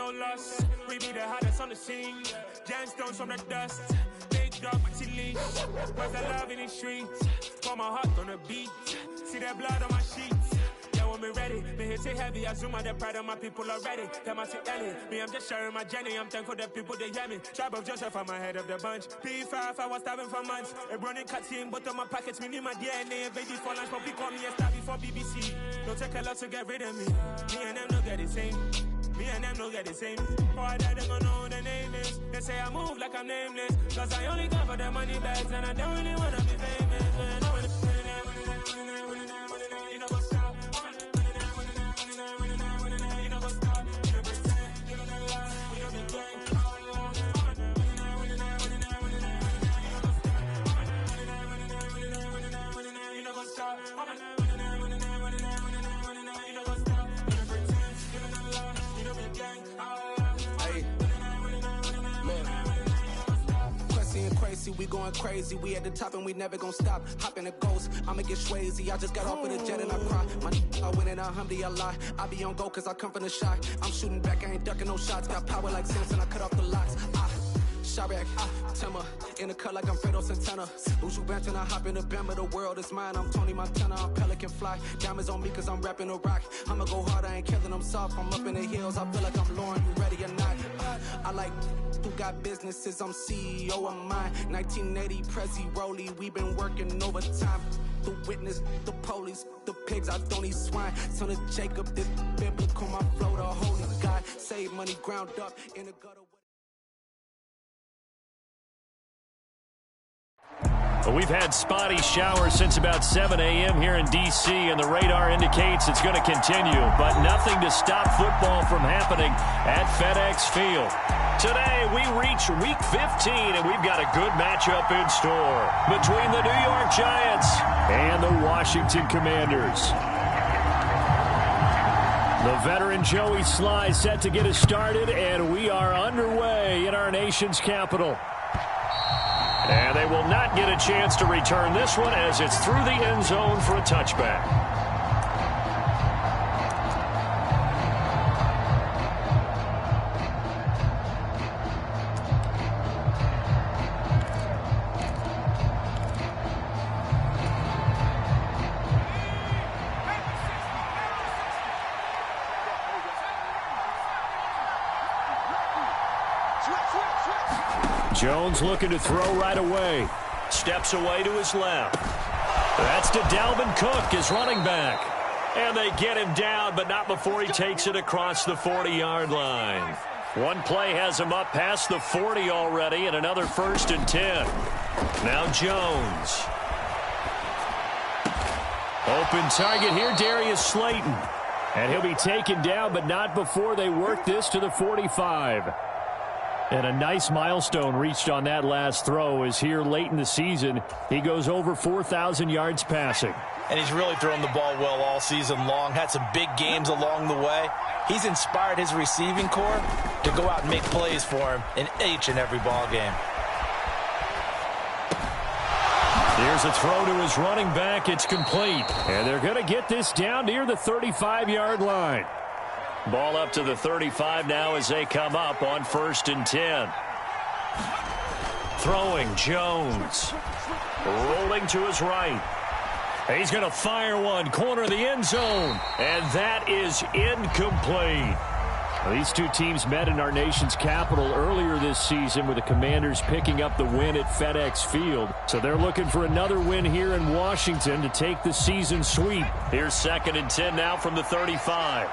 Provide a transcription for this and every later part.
no loss. We be the hottest on the scene. Gemstones from the dust. Big dog, leash. Where's the love in the streets? Pour my heart on the beat. See that blood on my sheets. Yeah, when we ready, me hit it heavy. I zoom out the pride of my people already. Them I see Ellie. Me, I'm just sharing my journey. I'm thankful that people they hear me. Tribe of Joseph, I'm ahead of the bunch. P5, I was starving for months. A running cutscene, but on my pockets, me need my DNA. Baby for lunch, but we call me a star before BBC. Don't take a lot to get rid of me. Me and them don't get the same. Me and them don't get the same. Boy, that they gonna know who the name is. They say I move like I'm nameless. Cause I only come for the money bags and I don't really wanna be famous. You know what's up? You know what's up? You know pretend. You know the lie. You know the gang. You know what's up? We going crazy, we at the top and we never gonna stop. Hop in a ghost, I'ma get swayzy. I just got off with a jet and I cry. I win in a Humvee, I lie. I be on go cause I come from the shot. I'm shooting back, I ain't ducking no shots. Got power like Samson, I cut off the locks. Sharek, Timmer, in the cut like I'm Fredo Santana. Lose you bent and I hop in the Bama, the world is mine. I'm Tony Montana, I'm Pelican Fly. Diamonds on me cause I'm rapping a rock. I'ma go hard, I ain't killing them soft. I'm up in the hills, I feel like I'm Lauren, you ready or not? I like who got businesses, I'm CEO of mine. 1980 Prezi Rolly, we been working overtime. The witness, the police, the pigs, I don't eat swine. Son of Jacob, this biblical, my flow, the holy God. Save money ground up in the gutter. Well, we've had spotty showers since about 7 a.m. here in D.C., and the radar indicates it's going to continue, but nothing to stop football from happening at FedEx Field. Today, we reach Week 15, and we've got a good matchup in store between the New York Giants and the Washington Commanders. The veteran Joey Sly set to get us started, and we are underway in our nation's capital. And they will not get a chance to return this one as it's through the end zone for a touchback. Jones looking to throw right away. Steps away to his left. That's to Dalvin Cook, his running back. And they get him down, but not before he takes it across the 40-yard line. One play has him up past the 40 already, and another 1st and 10. Now Jones. Open target here, Darius Slayton. And he'll be taken down, but not before they work this to the 45. And a nice milestone reached on that last throw as here late in the season, he goes over 4,000 yards passing. And he's really thrown the ball well all season long, had some big games along the way. He's inspired his receiving corps to go out and make plays for him in each and every ball game. Here's a throw to his running back. It's complete. And they're going to get this down near the 35-yard line. Ball up to the 35 now as they come up on 1st and 10. Throwing Jones. Rolling to his right. He's going to fire one, corner of the end zone. And that is incomplete. These two teams met in our nation's capital earlier this season with the Commanders picking up the win at FedEx Field. So they're looking for another win here in Washington to take the season sweep. Here's 2nd and 10 now from the 35.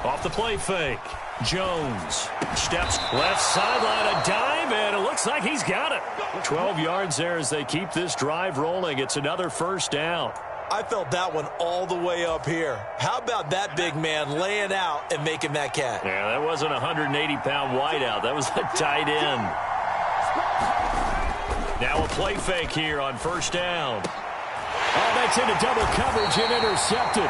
Off the play fake. Jones steps left sideline, a dive, and it looks like he's got it. 12 yards there as they keep this drive rolling. It's another 1st down. I felt that one all the way up here. How about that big man laying out and making that catch? Yeah, that wasn't a 180-pound wideout. That was a tight end. Now a play fake here on 1st down. Oh, that's into double coverage and intercepted.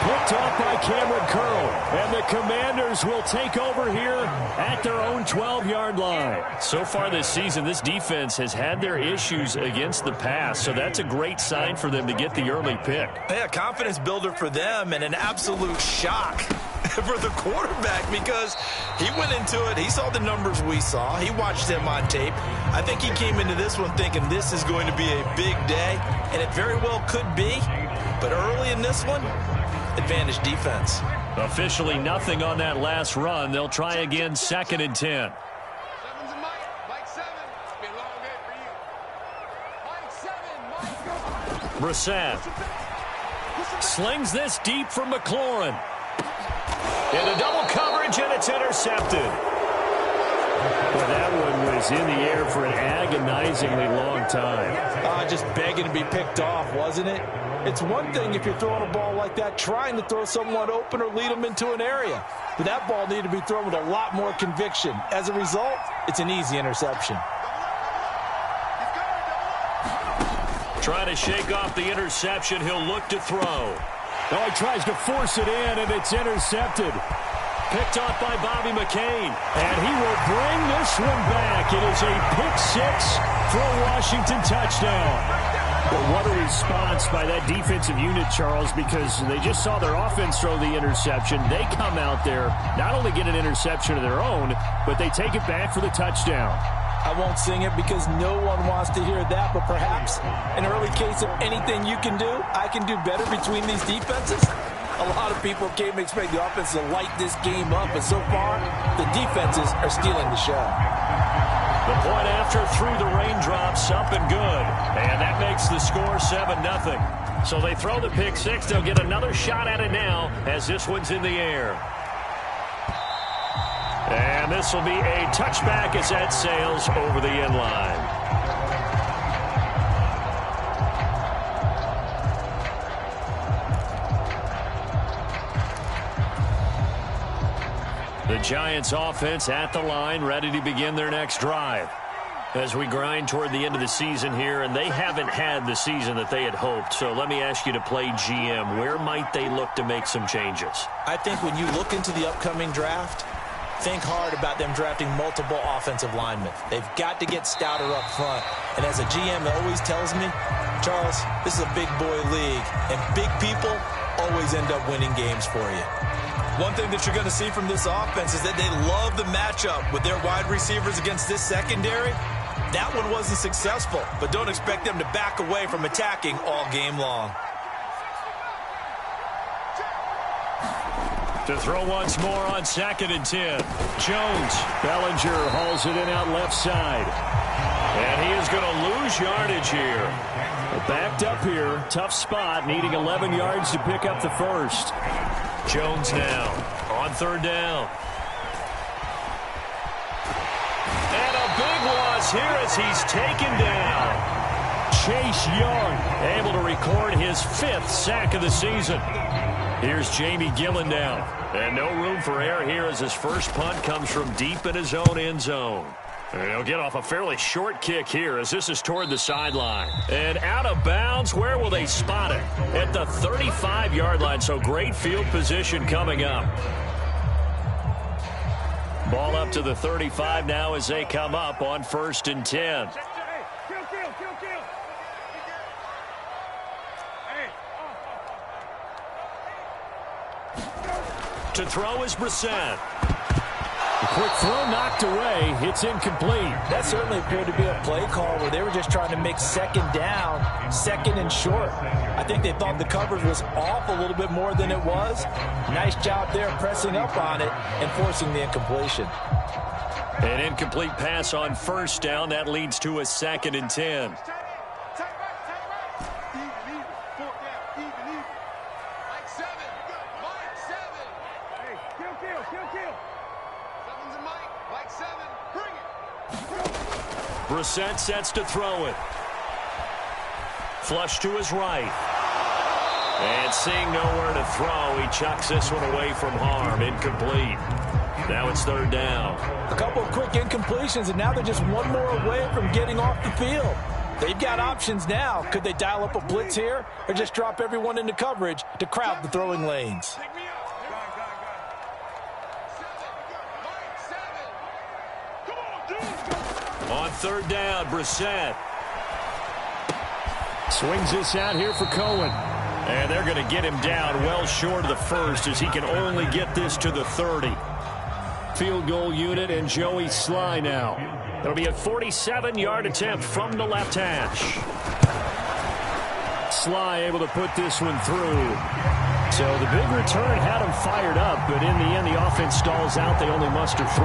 Picked off by Cameron Curl. And the Commanders will take over here at their own 12-yard line. So far this season, this defense has had their issues against the pass, so that's a great sign for them to get the early pick. Yeah, confidence builder for them and an absolute shock for the quarterback because he went into it. He saw the numbers we saw. He watched them on tape. I think he came into this one thinking this is going to be a big day, and it very well could be. But early in this one, advantage defense. Officially nothing on that last run. They'll try again, 2nd and 10. Brissett slings this deep from McLaurin. Into double coverage, and it's intercepted. Well, that one was in the air for an agonizingly long time. Just begging to be picked off, wasn't it? It's one thing if you're throwing a ball like that, trying to throw someone open or lead them into an area. But that ball needed to be thrown with a lot more conviction. As a result, it's an easy interception. Trying to shake off the interception. He'll look to throw. Oh, he tries to force it in, and it's intercepted. Picked off by Bobby McCain. And he will bring this one back. It is a pick-6 for a Washington touchdown. Well, what a response by that defensive unit, Charles, because they just saw their offense throw the interception. They come out there, not only get an interception of their own, but they take it back for the touchdown. I won't sing it because no one wants to hear that, but perhaps an early case of anything you can do, I can do better between these defenses. A lot of people came to expect the offense to light this game up, but so far, the defenses are stealing the show. The point after through the raindrops, up and good. And that makes the score 7-0. So they throw the pick-6. They'll get another shot at it now as this one's in the air. And this will be a touchback as that sails over the end line. The Giants offense at the line, ready to begin their next drive. As we grind toward the end of the season here, and they haven't had the season that they had hoped. So let me ask you to play GM. Where might they look to make some changes? I think when you look into the upcoming draft, think hard about them drafting multiple offensive linemen. They've got to get stouter up front. And as a GM that always tells me, Charles, this is a big boy league, and big people always end up winning games for you. One thing that you're going to see from this offense is that they love the matchup with their wide receivers against this secondary. That one wasn't successful, but don't expect them to back away from attacking all game long. To throw once more on 2nd and 10. Jones. Bellinger hauls it in out left side. And he is going to lose yardage here. Backed up here. Tough spot. Needing 11 yards to pick up the first. Jones now on 3rd down. And a big loss here as he's taken down. Chase Young able to record his 5th sack of the season. Here's Jamie Gillen down. And no room for error here as his first punt comes from deep in his own end zone. And he'll get off a fairly short kick here as this is toward the sideline. And out of bounds, where will they spot it? At the 35-yard line, so great field position coming up. Ball up to the 35 now as they come up on 1st and 10. To throw is Brissett. A quick throw knocked away. It's incomplete. That certainly appeared to be a play call where they were just trying to make 2nd down, 2nd and short. I think they thought the coverage was off a little bit more than it was. Nice job there pressing up on it and forcing the incompletion. An incomplete pass on 1st down. That leads to a 2nd and 10. Brissett sets to throw it. Flush to his right. And seeing nowhere to throw, he chucks this one away from harm. Incomplete. Now it's 3rd down. A couple of quick incompletions, and now they're just one more away from getting off the field. They've got options now. Could they dial up a blitz here or just drop everyone into coverage to crowd the throwing lanes? On third down, Brissett. Swings this out here for Cohen. And they're going to get him down well short of the first as he can only get this to the 30. Field goal unit and Joey Sly now. It'll be a 47-yard attempt from the left hash. Sly able to put this one through. So the big return had him fired up, but in the end, the offense stalls out. They only muster 3.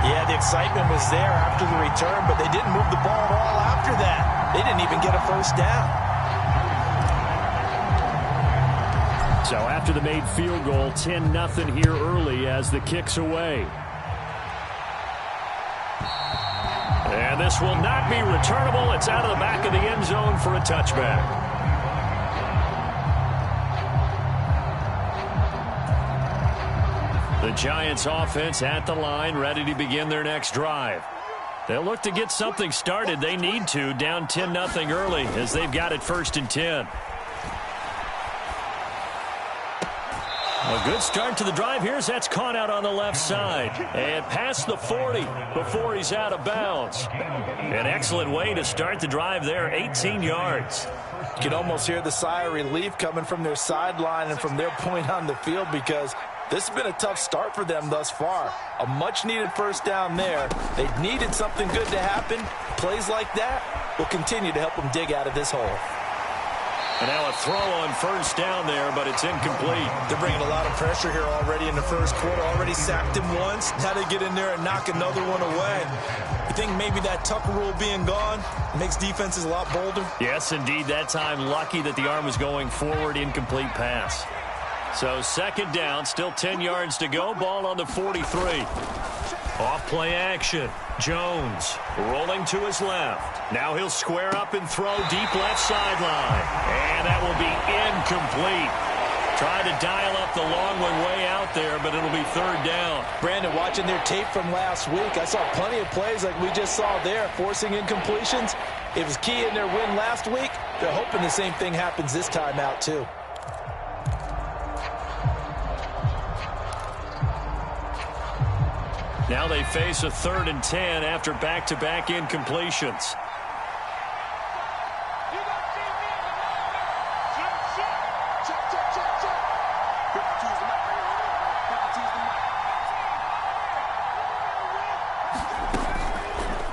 Yeah, the excitement was there after the return, but they didn't move the ball at all after that. They didn't even get a first down. So after the made field goal, 10-0 here early as the kick's away. And this will not be returnable. It's out of the back of the end zone for a touchback. The Giants offense at the line, ready to begin their next drive. They'll look to get something started. They need to, down 10-0 early as they've got it 1st and 10. A good start to the drive. Here's that's caught out on the left side. And past the 40 before he's out of bounds. An excellent way to start the drive there, 18 yards. You can almost hear the sigh of relief coming from their sideline and from their point on the field because this has been a tough start for them thus far. A much-needed first down there. They needed something good to happen. Plays like that will continue to help them dig out of this hole. And now a throw on first down there, but it's incomplete. They're bringing a lot of pressure here already in the first quarter. Already sacked him once. Now they get in there and knock another one away. You think maybe that Tucker rule being gone makes defenses a lot bolder? Yes, indeed. That time lucky that the arm was going forward. Incomplete pass. So 2nd down, still 10 yards to go. Ball on the 43. Off play action. Jones rolling to his left. Now he'll square up and throw deep left sideline. And that will be incomplete. Tried to dial up the long one way out there, but it'll be 3rd down. Brandon, watching their tape from last week, I saw plenty of plays like we just saw there, forcing incompletions. It was key in their win last week. They're hoping the same thing happens this time out, too. Now they face a 3rd and 10 after back-to-back incompletions.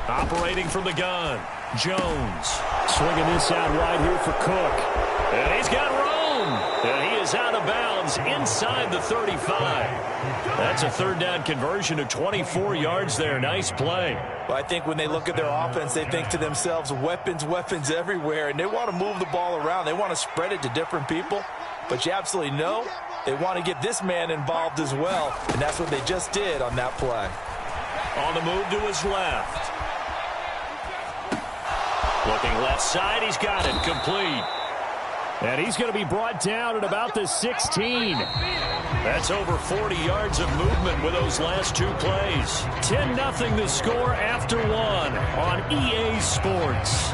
Operating from the gun, Jones swinging this out wide here for Cook. And he's got room. And he is out of bounds inside the 35. That's a 3rd down conversion of 24 yards there. Nice play. Well, I think when they look at their offense, they think to themselves, weapons, weapons everywhere. And they want to move the ball around. They want to spread it to different people. But you absolutely know they want to get this man involved as well. And that's what they just did on that play. On the move to his left. Looking left side, he's got it, complete. And he's going to be brought down at about the 16. That's over 40 yards of movement with those last 2 plays. 10-0 the score after 1 on EA Sports.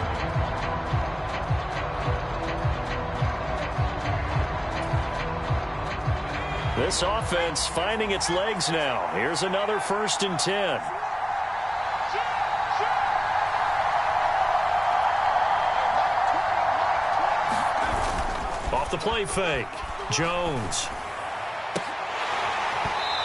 This offense finding its legs now. Here's another 1st and 10. Off the play fake. Jones.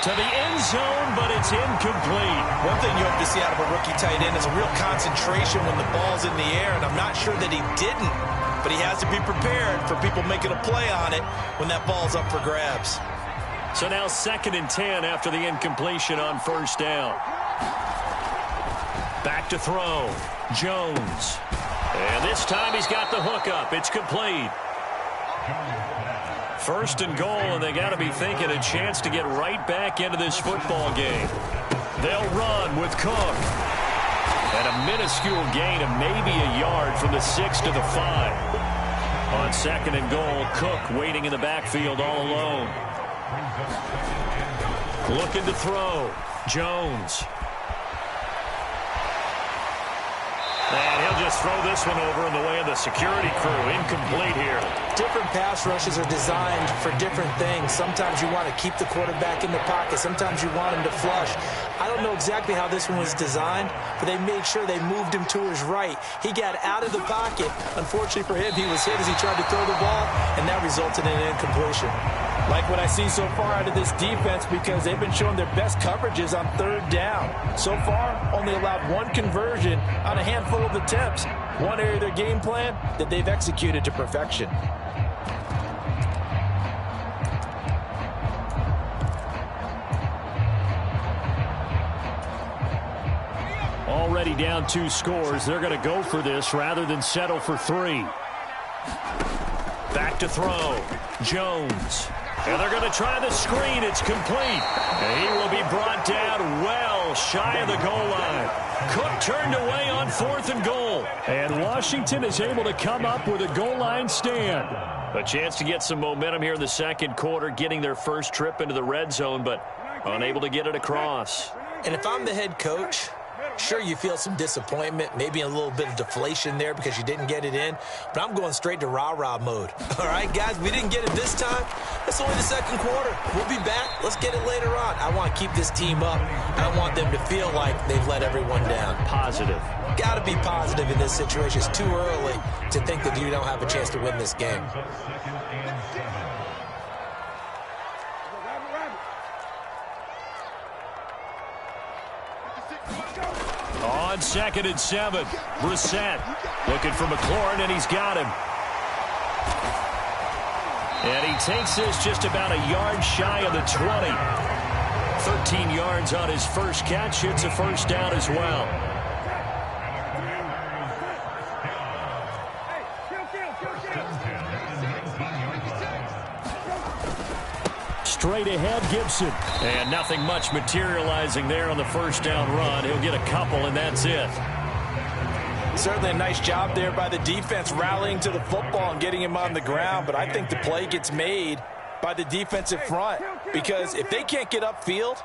To the end zone, but it's incomplete. One thing you hope to see out of a rookie tight end is a real concentration when the ball's in the air, and I'm not sure that he didn't, but he has to be prepared for people making a play on it when that ball's up for grabs. So now 2nd and 10 after the incompletion on first down. Back to throw. Jones. And this time he's got the hookup. It's complete. 1st and goal, and they got to be thinking a chance to get right back into this football game. They'll run with Cook. And a minuscule gain of maybe a yard from the 6 to the 5. On 2nd and goal, Cook waiting in the backfield all alone. Looking to throw. Jones. And he'll just must throw this one over in the way of the security crew. Incomplete here. Different pass rushes are designed for different things. Sometimes you want to keep the quarterback in the pocket. Sometimes you want him to flush. I don't know exactly how this one was designed, but they made sure they moved him to his right. He got out of the pocket. Unfortunately for him, he was hit as he tried to throw the ball, and that resulted in an incompletion. Like what I see so far out of this defense, because they've been showing their best coverages on third down. So far, only allowed one conversion on a handful of attempts. One area of their game plan that they've executed to perfection. Already down 2 scores. They're going to go for this rather than settle for 3. Back to throw. Jones. And they're going to try the screen. It's complete. And he will be brought down well shy of the goal line. Cook turned away on 4th and goal. And Washington is able to come up with a goal line stand. A chance to get some momentum here in the second quarter, getting their first trip into the red zone, but unable to get it across. And if I'm the head coach, sure, you feel some disappointment, maybe a little bit of deflation there because you didn't get it in, but I'm going straight to rah-rah mode. All right, guys, we didn't get it this time. It's only the second quarter. We'll be back. Let's get it later on. I want to keep this team up. I don't want them to feel like they've let everyone down. Positive. Got to be positive in this situation. It's too early to think that you don't have a chance to win this game. On 2nd and 7, Brissett looking for McLaurin, and he's got him. And he takes this just about a yard shy of the 20. 13 yards on his first catch. It's a first down as well. Straight ahead, Gibson. And nothing much materializing there on the first down run. He'll get a couple, and that's it. Certainly a nice job there by the defense rallying to the football and getting him on the ground, but I think the play gets made by the defensive front because if they can't get upfield,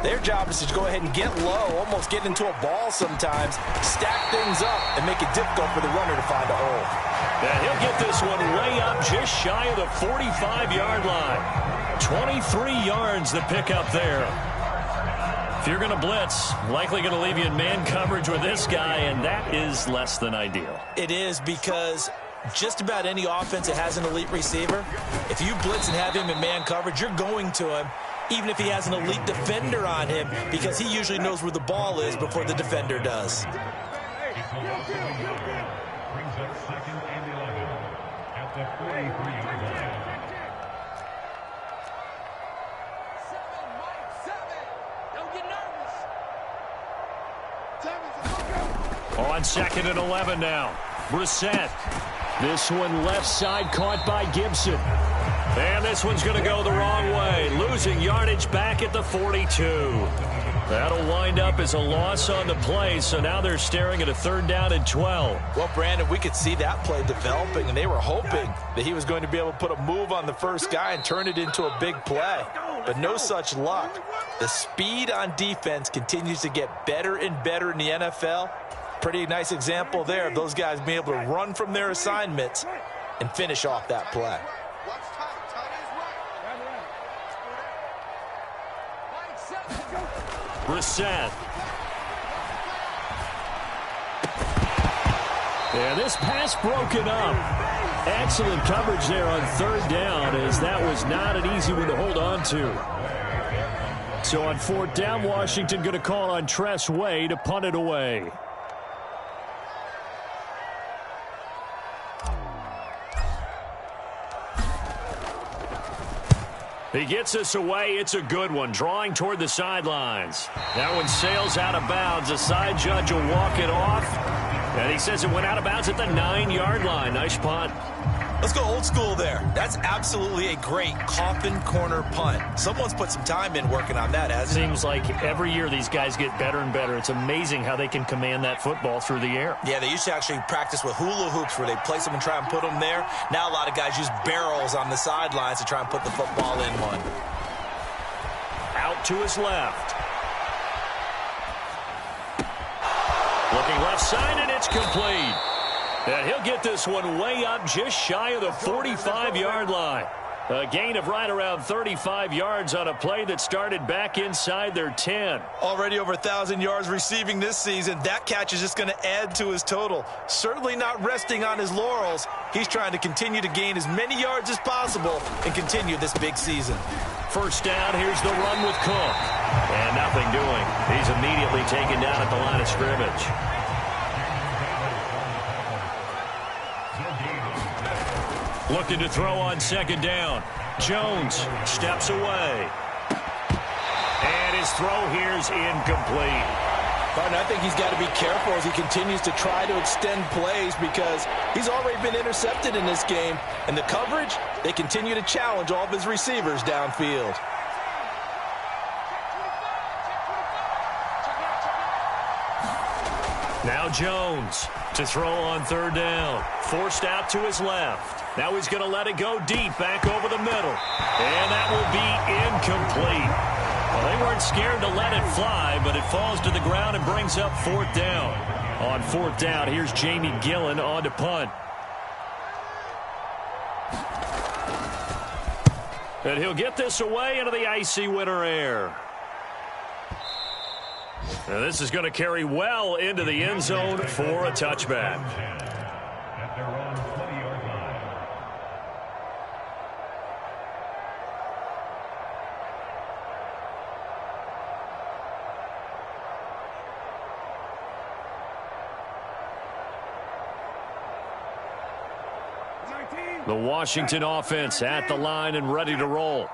their job is to go ahead and get low, almost get into a ball sometimes, stack things up, and make it difficult for the runner to find a hole. And he'll get this one way up just shy of the 45-yard line. 23 yards the pickup there. If you're going to blitz, likely going to leave you in man coverage with this guy, and that is less than ideal. It is because just about any offense that has an elite receiver, if you blitz and have him in man coverage, you're going to him, even if he has an elite defender on him, because he usually knows where the ball is before the defender does. Brings up 2nd and 11 at the 43-yard line. On 2nd and 11 now. Brissett. This one left side caught by Gibson. And this one's going to go the wrong way. Losing yardage back at the 42. That'll wind up as a loss on the play, so now they're staring at a 3rd down and 12. Well, Brandon, we could see that play developing, and they were hoping that he was going to be able to put a move on the first guy and turn it into a big play. But no such luck. The speed on defense continues to get better and better in the NFL. Pretty nice example there of those guys being able to run from their assignments and finish off that play. Brissett. And this pass broken up. Excellent coverage there on 3rd down, as that was not an easy one to hold on to. So on 4th down, Washington going to call on Tress Way to punt it away. He gets us away. It's a good one. Drawing toward the sidelines. That one sails out of bounds. The side judge will walk it off. And he says it went out of bounds at the 9-yard line. Nice punt. Let's go old school there. That's absolutely a great coffin corner punt. Someone's put some time in working on that, hasn't it? Seems like every year these guys get better and better. It's amazing how they can command that football through the air. Yeah, they used to actually practice with hula hoops where they place them and try and put them there. Now a lot of guys use barrels on the sidelines to try and put the football in one. Out to his left. Looking left side, and it's complete. And he'll get this one way up just shy of the 45-yard line. A gain of right around 35 yards on a play that started back inside their 10. Already over 1,000 yards receiving this season. That catch is just going to add to his total. Certainly not resting on his laurels. He's trying to continue to gain as many yards as possible and continue this big season. First down, here's the run with Cook. And nothing doing. He's immediately taken down at the line of scrimmage. Looking to throw on second down. Jones steps away. And his throw here's incomplete. Partner, I think he's got to be careful as he continues to try to extend plays because he's already been intercepted in this game. And the coverage, they continue to challenge all of his receivers downfield. Now Jones to throw on third down. Forced out to his left. Now he's going to let it go deep back over the middle. And that will be incomplete. Well, they weren't scared to let it fly, but it falls to the ground and brings up fourth down. On fourth down, here's Jamie Gillen on to punt. And he'll get this away into the icy winter air. Now this is going to carry well into the end zone for a touchback. At their own 20-yard line. The Washington offense at the line and ready to roll.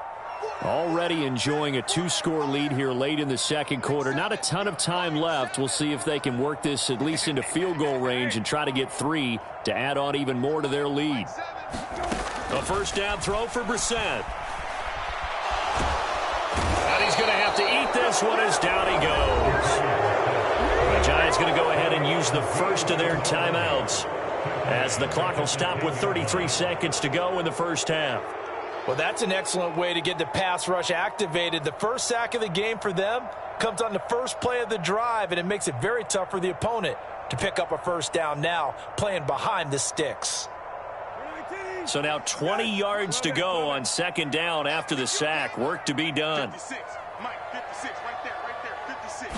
Already enjoying a 2-score lead here late in the second quarter. Not a ton of time left. We'll see if they can work this at least into field goal range and try to get 3 to add on even more to their lead. A first down throw for Brissett. And he's going to have to eat this one as down he goes. The Giants going to go ahead and use the first of their timeouts as the clock will stop with 33 seconds to go in the first half. Well, that's an excellent way to get the pass rush activated. The first sack of the game for them comes on the first play of the drive, and it makes it very tough for the opponent to pick up a first down now, playing behind the sticks. So now 20 yards to go on second down after the sack. Work to be done. 56. Mike, 56, right there, 56.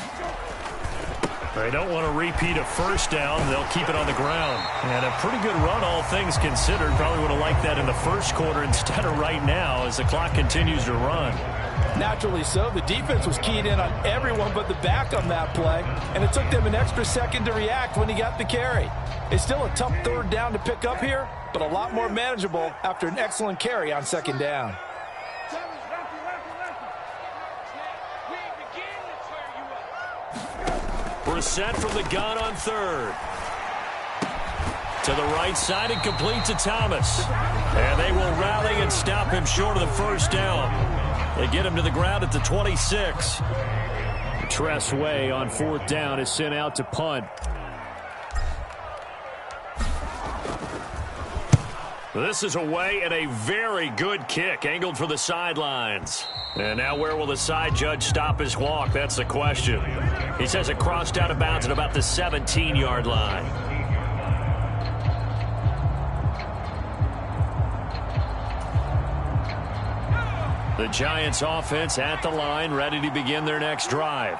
They don't want to repeat a first down. They'll keep it on the ground. And a pretty good run, all things considered. Probably would have liked that in the first quarter instead of right now as the clock continues to run. Naturally so. The defense was keyed in on everyone but the back on that play, and it took them an extra second to react when he got the carry. It's still a tough third down to pick up here, but a lot more manageable after an excellent carry on second down. Brissett from the gun on third. To the right side and complete to Thomas. And they will rally and stop him short of the first down. They get him to the ground at the 26. Tress Way on fourth down is sent out to punt. This is away and a very good kick angled for the sidelines. And now where will the side judge stop his walk? That's the question. He says it crossed out of bounds at about the 17-yard line. The Giants offense at the line, ready to begin their next drive.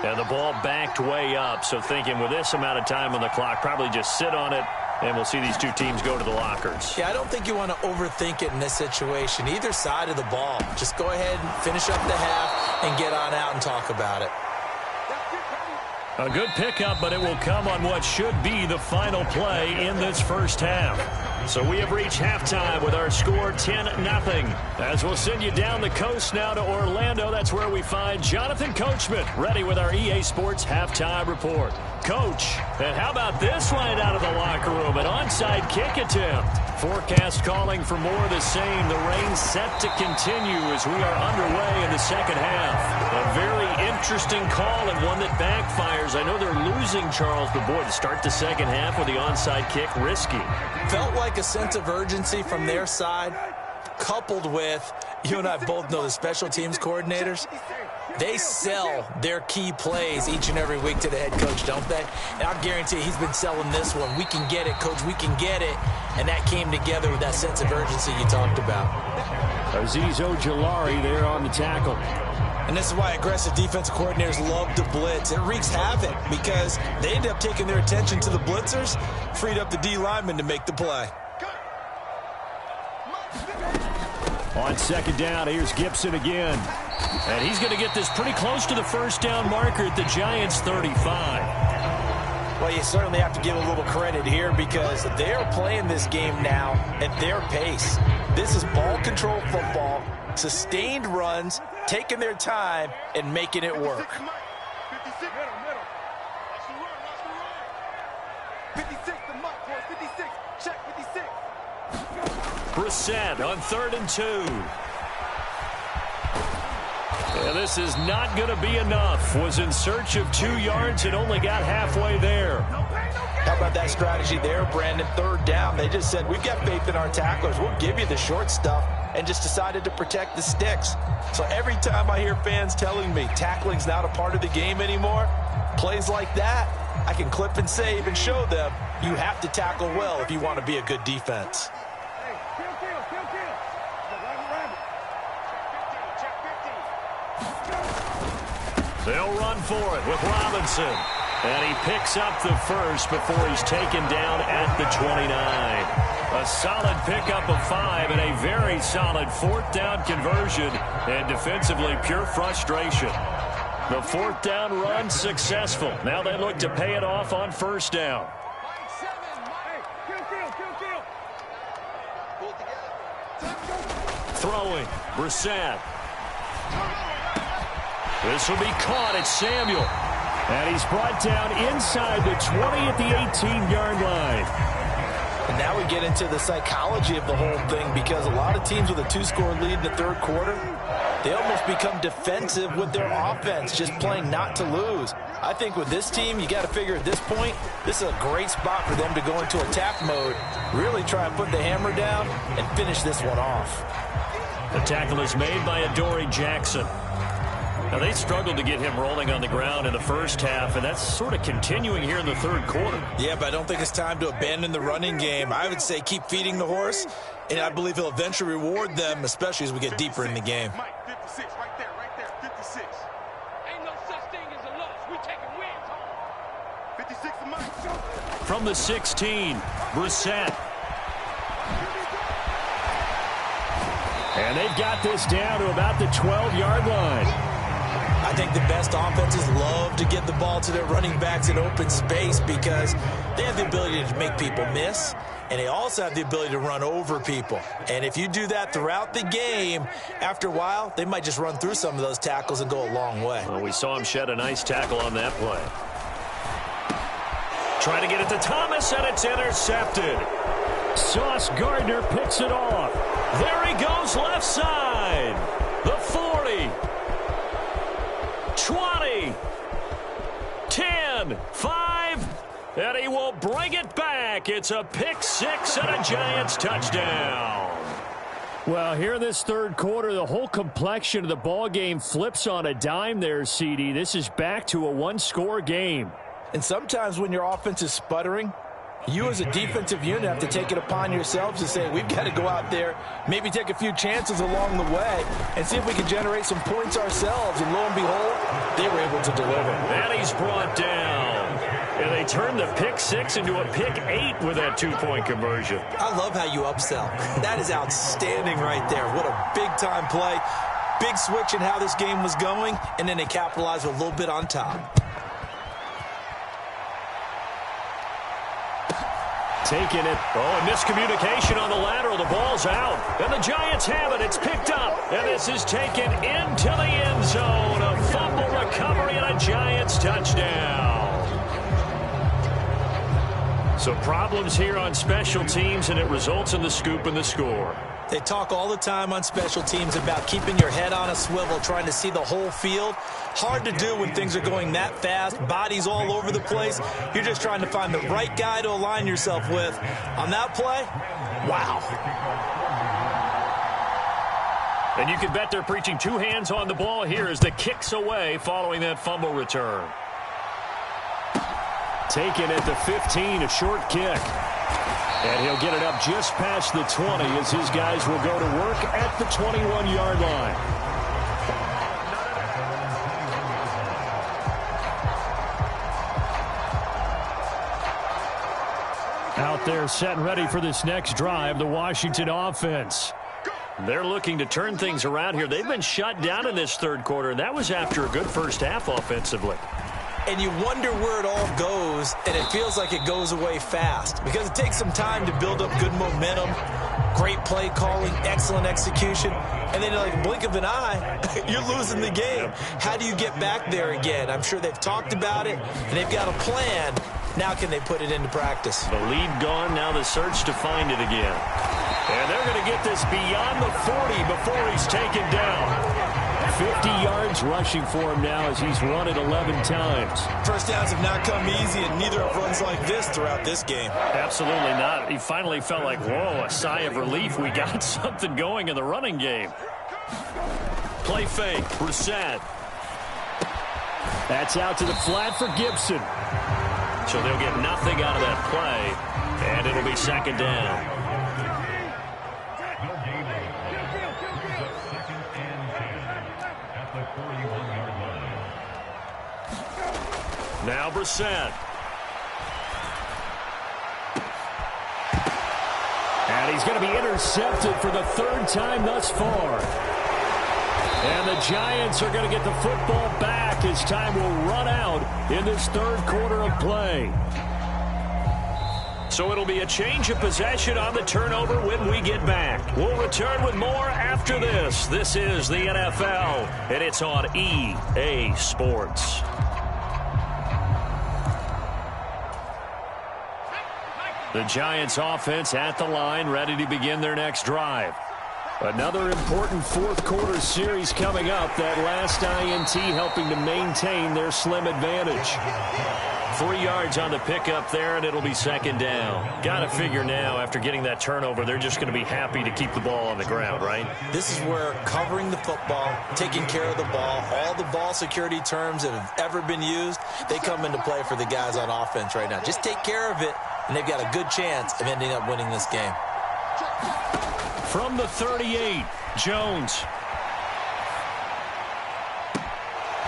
And the ball backed way up, so thinking with this amount of time on the clock, probably just sit on it, and we'll see these two teams go to the lockers. Yeah, I don't think you want to overthink it in this situation. Either side of the ball. Just go ahead and finish up the half and get on out and talk about it. A good pickup, but it will come on what should be the final play in this first half. So we have reached halftime with our score 10-0. As we'll send you down the coast now to Orlando, that's where we find Jonathan Coachman ready with our EA Sports halftime report. Coach, and how about this right out of the locker room? An onside kick attempt. Forecast calling for more of the same. The rain set to continue as we are underway in the second half. A very interesting call and one that backfires. I know they're losing, Charles, but boy, to start the second half with the onside kick, risky. Felt like a sense of urgency from their side, coupled with, you and I both know the special teams coordinators, They sell their key plays each and every week to the head coach, don't they? And I guarantee he's been selling this one. We can get it, coach, we can get it. And that came together with that sense of urgency you talked about. Azeez Ojulari there on the tackle. And this is why aggressive defensive coordinators love to blitz. It wreaks havoc because they end up taking their attention to the blitzers, freed up the D lineman to make the play. On second down, here's Gibson again. And he's going to get this pretty close to the first down marker at the Giants' 35. Well, you certainly have to give a little credit here because they are playing this game now at their pace. This is ball control football, sustained runs, taking their time, and making it work. 56, middle. Watch the run. 56, the mark, boys. 56. Check 56. Brissett on 3rd and 2. And this is not going to be enough. Was in search of 2 yards and only got halfway there. How about that strategy there, Brandon? 3rd down. They just said, we've got faith in our tacklers. We'll give you the short stuff, and just decided to protect the sticks. So every time I hear fans telling me tackling's not a part of the game anymore, plays like that, I can clip and save and show them you have to tackle well if you want to be a good defense. They'll run for it with Robinson. And he picks up the first before he's taken down at the 29. A solid pickup of 5 and a very solid 4th down conversion. And defensively, pure frustration. The 4th down run successful. Now they look to pay it off on 1st down. Throwing, Brissett. This will be caught at Samuel. And he's brought down inside the 20 at the 18-yard line. And now we get into the psychology of the whole thing because a lot of teams with a 2-score lead in the 3rd quarter, they almost become defensive with their offense, just playing not to lose. I think with this team, you got to figure at this point, this is a great spot for them to go into attack mode, really try and put the hammer down and finish this one off. The tackle is made by Adoree Jackson. Now, they struggled to get him rolling on the ground in the first half, and that's sort of continuing here in the 3rd quarter. Yeah, but I don't think it's time to abandon the running game. I would say keep feeding the horse, and I believe he'll eventually reward them, especially as we get deeper in the game. Mike, 56, right there, 56. Ain't no such thing as a loss. We taking wins home. 56 to Mike. From the 16, Brissett. And they've got this down to about the 12-yard line. I think the best offenses love to get the ball to their running backs in open space because they have the ability to make people miss, and they also have the ability to run over people. And if you do that throughout the game, after a while, they might just run through some of those tackles and go a long way. Well, we saw him shed a nice tackle on that play. Trying to get it to Thomas, and it's intercepted. Sauce Gardner picks it off. There he goes left side. The 40. 20, 10, 5, and he will bring it back. It's a pick 6 and a Giants touchdown. Well, here in this 3rd quarter, the whole complexion of the ball game flips on a dime there, CD. This is back to a 1-score game. And sometimes when your offense is sputtering, you as a defensive unit have to take it upon yourselves to say, we've got to go out there, maybe take a few chances along the way, and see if we can generate some points ourselves. And lo and behold, they were able to deliver. And he's brought down. And they turned the pick 6 into a pick 8 with that 2-point conversion. I love how you upsell. That is outstanding right there. What a big-time play. Big switch in how this game was going, and then they capitalized with a little bit on top. Taking it. Oh, miscommunication on the lateral. The ball's out. And the Giants have it. It's picked up. And this is taken into the end zone. A fumble recovery and a Giants touchdown. So problems here on special teams, and it results in the scoop and the score. They talk all the time on special teams about keeping your head on a swivel, trying to see the whole field. Hard to do when things are going that fast, bodies all over the place. You're just trying to find the right guy to align yourself with. On that play, wow. And you can bet they're preaching two hands on the ball here as the kick's away following that fumble return. Taken at the 15, a short kick. And he'll get it up just past the 20 as his guys will go to work at the 21-yard line. Out there set and ready for this next drive, the Washington offense. They're looking to turn things around here. They've been shut down in this third quarter, and that was after a good first half offensively. And you wonder where it all goes, and it feels like it goes away fast because it takes some time to build up good momentum, great play calling, excellent execution, and then like a blink of an eye, you're losing the game. How do you get back there again? I'm sure they've talked about it, and they've got a plan. Now can they put it into practice? The lead gone, now the search to find it again. And they're going to get this beyond the 40 before he's taken down. 50 yards rushing for him now as he's run it 11 times. First downs have not come easy, and neither have runs like this throughout this game. Absolutely not. He finally felt like, whoa, a sigh of relief. We got something going in the running game. Play fake, Brissett. That's out to the flat for Gibson. So they'll get nothing out of that play, and it'll be second down. Now Brissett. And he's going to be intercepted for the third time thus far. And the Giants are going to get the football back as time will run out in this third quarter of play. So it'll be a change of possession on the turnover when we get back. We'll return with more after this. This is the NFL, and it's on EA Sports. The Giants offense at the line, ready to begin their next drive. Another important fourth quarter series coming up. That last INT helping to maintain their slim advantage. 3 yards on the pickup there, and it'll be second down. Got to figure now, after getting that turnover, they're just going to be happy to keep the ball on the ground, right? This is where covering the football, taking care of the ball, all the ball security terms that have ever been used, they come into play for the guys on offense right now. Just take care of it, and they've got a good chance of ending up winning this game. From the 38, Jones.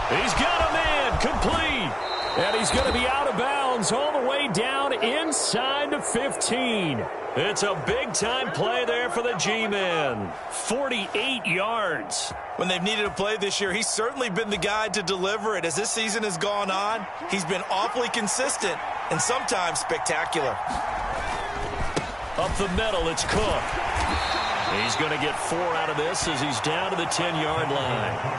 He's got a man, complete. And he's going to be out of bounds all the way down inside the 15. It's a big-time play there for the G-men. 48 yards. When they've needed a play this year, he's certainly been the guy to deliver it. As this season has gone on, he's been awfully consistent and sometimes spectacular. Up the middle, it's Cook. He's going to get 4 out of this as he's down to the 10-yard line.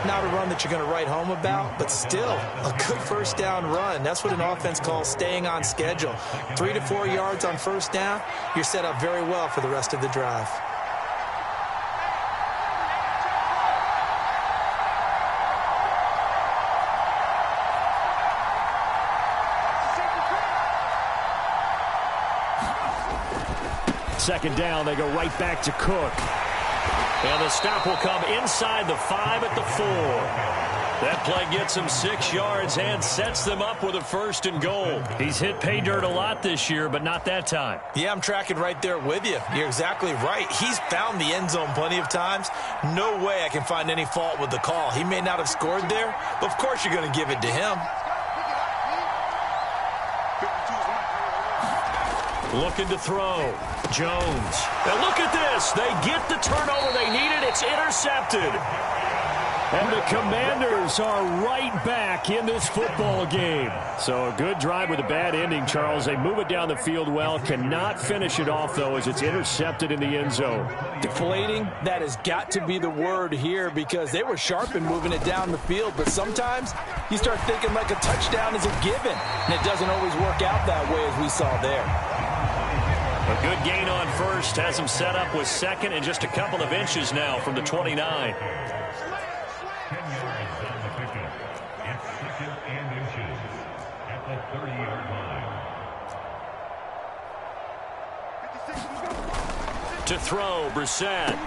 Not a run that you're going to write home about, but still a good first down run. That's what an offense calls staying on schedule. 3 to 4 yards on first down, you're set up very well for the rest of the drive. Second down, they go right back to Cook. And the stop will come inside the 5 at the 4. That play gets him 6 yards and sets them up with a first and goal. He's hit pay dirt a lot this year, but not that time. Yeah, I'm tracking right there with you. You're exactly right. He's found the end zone plenty of times. No way I can find any fault with the call. He may not have scored there, but of course you're going to give it to him. Looking to throw. Jones. And look at this. They get the turnover they needed. It's intercepted. And the Commanders are right back in this football game. So a good drive with a bad ending, Charles. They move it down the field well. Cannot finish it off, though, as it's intercepted in the end zone. Deflating, that has got to be the word here because they were sharp in moving it down the field. But sometimes you start thinking like a touchdown is a given. And it doesn't always work out that way as we saw there. A good gain on first has him set up with second and just a couple of inches now from the 29. 10 yards on the pickup. It's second and inches at the 30-yard line. To throw, Brissett.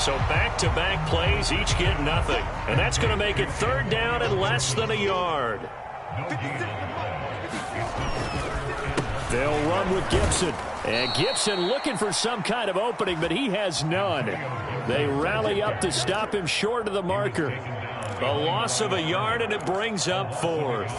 So back-to-back plays, each get nothing. And that's going to make it third down and less than a yard. They'll run with Gibson. And Gibson looking for some kind of opening, but he has none. They rally up to stop him short of the marker. A loss of a yard, and it brings up fourth.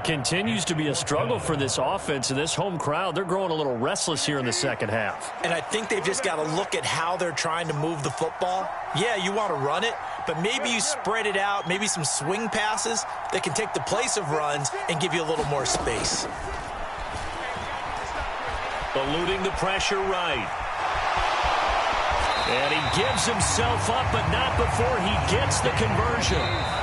Continues to be a struggle for this offense and this home crowd. They're growing a little restless here in the second half. And I think they've just got to look at how they're trying to move the football. Yeah, you want to run it, but maybe you spread it out, maybe some swing passes that can take the place of runs and give you a little more space. Eluding the pressure right. And he gives himself up, but not before he gets the conversion.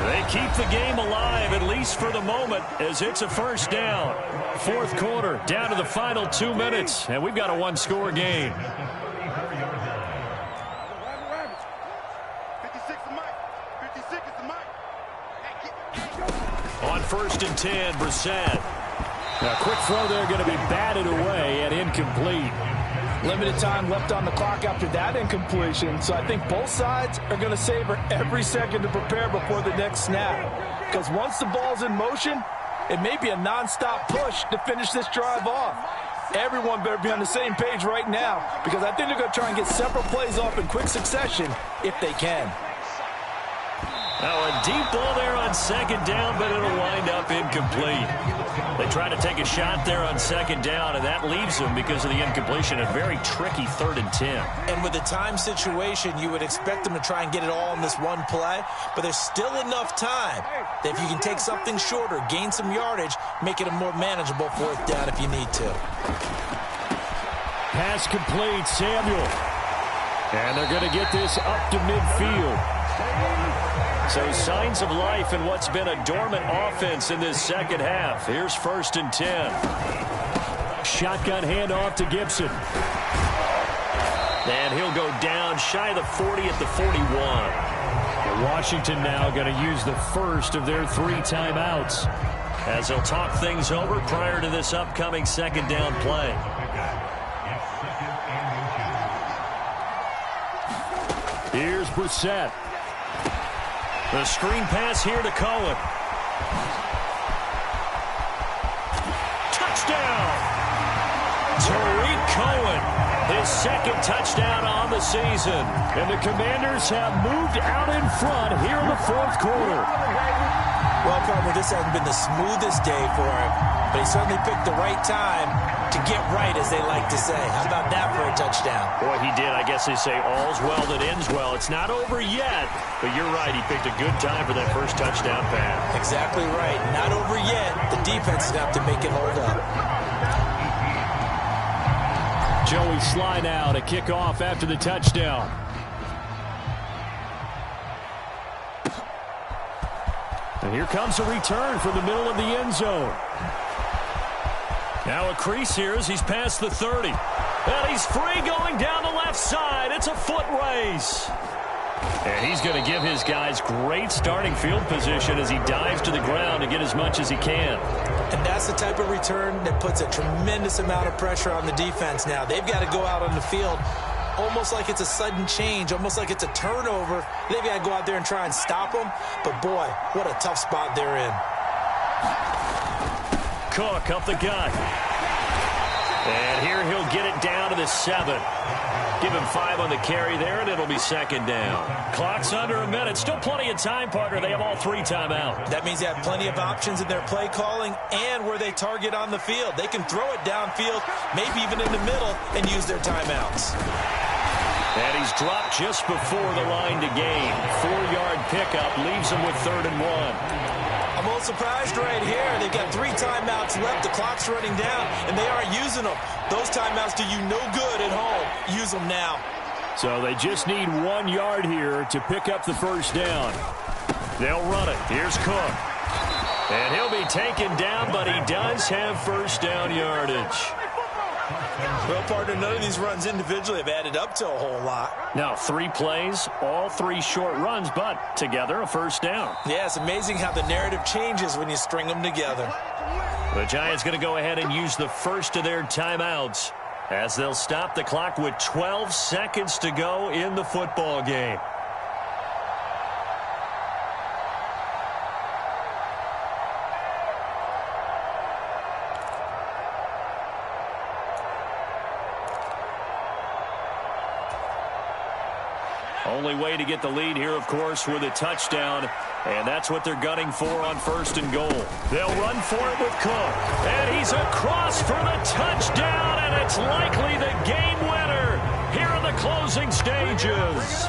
They keep the game alive, at least for the moment, as it's a first down. Fourth quarter, down to the final 2 minutes, and we've got a one-score game. 56 is Mike. 56 is Mike. On 1st and 10, Brissett. A quick throw there going to be batted away and incomplete. Limited time left on the clock after that incompletion, so I think both sides are going to savor every second to prepare before the next snap. Because once the ball's in motion, it may be a nonstop push to finish this drive off. Everyone better be on the same page right now, because I think they're going to try and get several plays off in quick succession if they can. Now a deep ball there on second down, but it'll wind up incomplete. They try to take a shot there on second down, and that leaves them, because of the incompletion, a very tricky 3rd and 10. And with the time situation, you would expect them to try and get it all in this one play, but there's still enough time that if you can take something shorter, gain some yardage, make it a more manageable 4th down if you need to. Pass complete, Samuel. And they're going to get this up to midfield. So signs of life in what's been a dormant offense in this second half. Here's 1st and 10. Shotgun handoff to Gibson. And he'll go down shy of the 40 at the 41. Washington now going to use the first of their 3 timeouts as they'll talk things over prior to this upcoming second down play. Here's Brissett. The screen pass here to Cohen. Touchdown! Tariq Cohen, his 2nd touchdown on the season. And the Commanders have moved out in front here in the 4th quarter. Well, partner, this hasn't been the smoothest day for him, but he certainly picked the right time to get right, as they like to say. How about that for a touchdown? Boy, he did. I guess they say all's well that ends well. It's not over yet, but you're right. He picked a good time for that first touchdown pass. Exactly right. Not over yet. The defense is going to have to make it hold up. Joey Sly now to kick off after the touchdown. And here comes a return from the middle of the end zone. Now a crease here as he's past the 30. And he's free going down the left side. It's a foot race. And he's going to give his guys great starting field position as he dives to the ground to get as much as he can. And that's the type of return that puts a tremendous amount of pressure on the defense now. They've got to go out on the field almost like it's a sudden change, almost like it's a turnover. They've got to go out there and try and stop them. But, boy, what a tough spot they're in. Cook up the gut. And here he'll get it down to the 7. Give him 5 on the carry there, and it'll be second down. Clock's under a minute. Still plenty of time, partner. They have all 3 timeouts. That means they have plenty of options in their play calling and where they target on the field. They can throw it downfield, maybe even in the middle, and use their timeouts. And he's dropped just before the line to gain. 4-yard pickup leaves him with 3rd and 1. I'm a little surprised right here. They've got 3 timeouts left. The clock's running down, and they aren't using them. Those timeouts do you no good at home. Use them now. So they just need 1 yard here to pick up the first down. They'll run it. Here's Cook. And he'll be taken down, but he does have first down yardage. Well, partner, none of these runs individually have added up to a whole lot. Now, 3 plays, all 3 short runs, but together a first down. Yeah, it's amazing how the narrative changes when you string them together. The Giants going to go ahead and use the first of their timeouts as they'll stop the clock with 12 seconds to go in the football game. Only way to get the lead here, of course, with a touchdown. And that's what they're gunning for on 1st and goal. They'll run for it with Cook. And he's across for the touchdown, and it's likely the game winner here in the closing stages.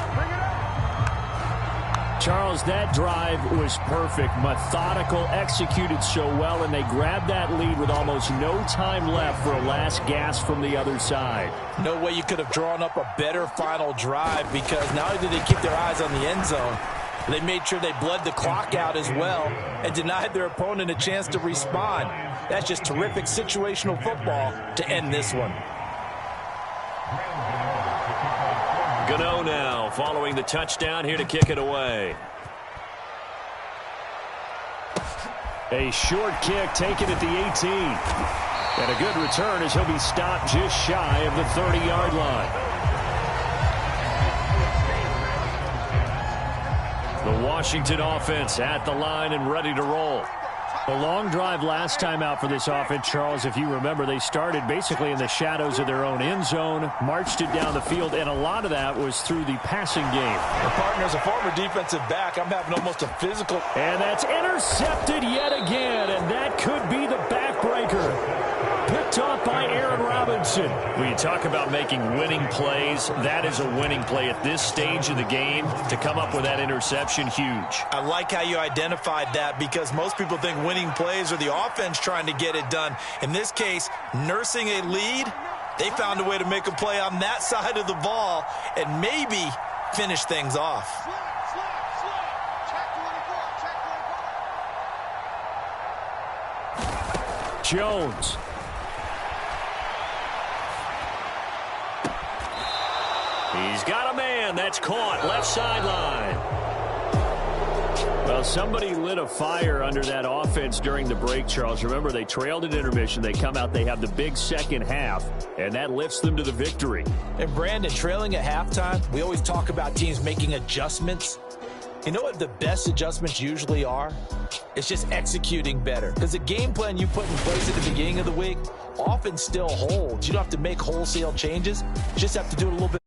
Charles, that drive was perfect, methodical, executed so well, and they grabbed that lead with almost no time left for a last gasp from the other side. No way you could have drawn up a better final drive, because not only did they keep their eyes on the end zone, they made sure they bled the clock out as well and denied their opponent a chance to respond. That's just terrific situational football to end this one. Gano now following the touchdown, here to kick it away. A short kick taken at the 18. And a good return as he'll be stopped just shy of the 30-yard line. The Washington offense at the line and ready to roll. A long drive last time out for this offense, Charles. If you remember, they started basically in the shadows of their own end zone, marched it down the field, and a lot of that was through the passing game. The partner's a former defensive back. I'm having almost a physical. And that's intercepted yet again, and that could be the backbreaker. Picked off by Aaron Robinson. When you talk about making winning plays, that is a winning play at this stage of the game. To come up with that interception, huge. I like how you identified that, because most people think winning plays are the offense trying to get it done. In this case, nursing a lead, they found a way to make a play on that side of the ball and maybe finish things off. Jones. He's got a man. That's caught. Left sideline. Well, somebody lit a fire under that offense during the break, Charles. Remember, they trailed at intermission. They come out, they have the big second half, and that lifts them to the victory. And Brandon, trailing at halftime, we always talk about teams making adjustments. You know what the best adjustments usually are? It's just executing better. Because the game plan you put in place at the beginning of the week often still holds. You don't have to make wholesale changes. You just have to do it a little bit